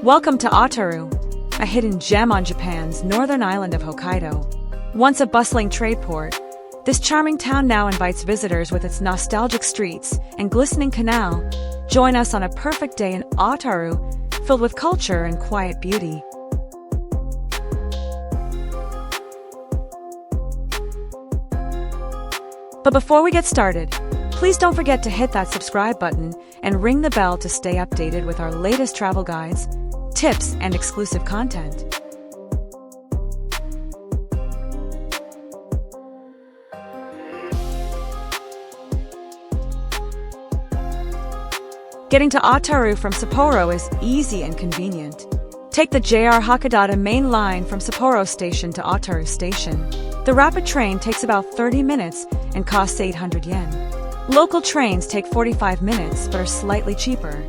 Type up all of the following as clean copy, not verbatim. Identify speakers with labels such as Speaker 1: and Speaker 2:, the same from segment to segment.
Speaker 1: Welcome to Otaru, a hidden gem on Japan's northern island of Hokkaido. Once a bustling trade port, this charming town now invites visitors with its nostalgic streets and glistening canal. Join us on a perfect day in Otaru, filled with culture and quiet beauty. But before we get started, please don't forget to hit that subscribe button and ring the bell to stay updated with our latest travel guides, tips, and exclusive content. Getting to Otaru from Sapporo is easy and convenient. Take the JR Hokkaido main line from Sapporo Station to Otaru Station. The rapid train takes about 30 minutes and costs 800 yen. Local trains take 45 minutes but are slightly cheaper.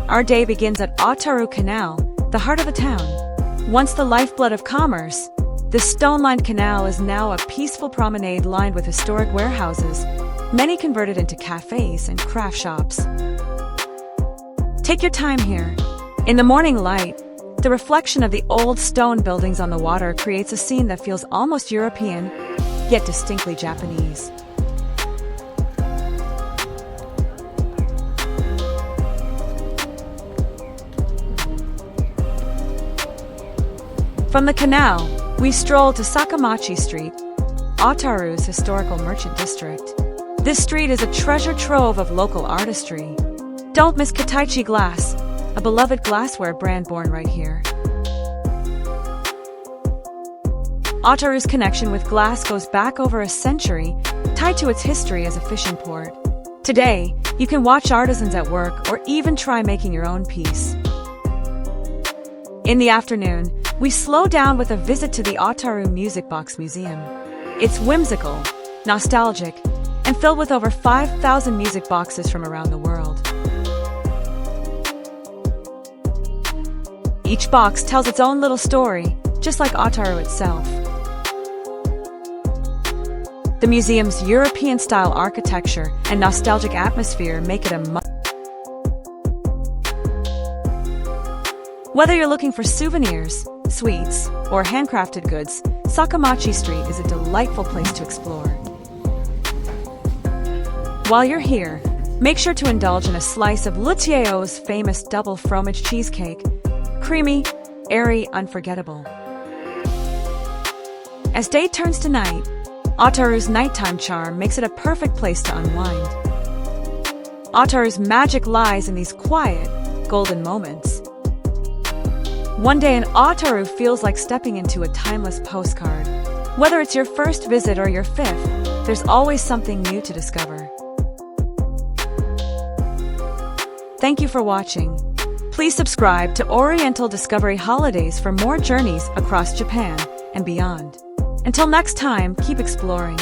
Speaker 1: Our day begins at Otaru Canal, the heart of the town. Once the lifeblood of commerce, this stone-lined canal is now a peaceful promenade lined with historic warehouses, many converted into cafes and craft shops. Take your time here. In the morning light, the reflection of the old stone buildings on the water creates a scene that feels almost European, yet distinctly Japanese. From the canal, we stroll to Sakaimachi Street, Otaru's historical merchant district. This street is a treasure trove of local artistry. Don't miss Kitaichi Glass, a beloved glassware brand born right here. Otaru's connection with glass goes back over a century, tied to its history as a fishing port. Today, you can watch artisans at work or even try making your own piece. In the afternoon, we slow down with a visit to the Otaru Music Box Museum. It's whimsical, nostalgic, and filled with over 5,000 music boxes from around the world. Each box tells its own little story, just like Otaru itself. The museum's European-style architecture and nostalgic atmosphere make it a must. Whether you're looking for souvenirs, sweets, or handcrafted goods, Sakaimachi Street is a delightful place to explore. While you're here, make sure to indulge in a slice of Luthier's famous double fromage cheesecake. Creamy, airy, unforgettable. As day turns to night, Otaru's nighttime charm makes it a perfect place to unwind. Otaru's magic lies in these quiet, golden moments. One day in Otaru feels like stepping into a timeless postcard. Whether it's your first visit or your fifth, there's always something new to discover. Thank you for watching. Please subscribe to Oriental Discovery Holidays for more journeys across Japan and beyond. Until next time, keep exploring.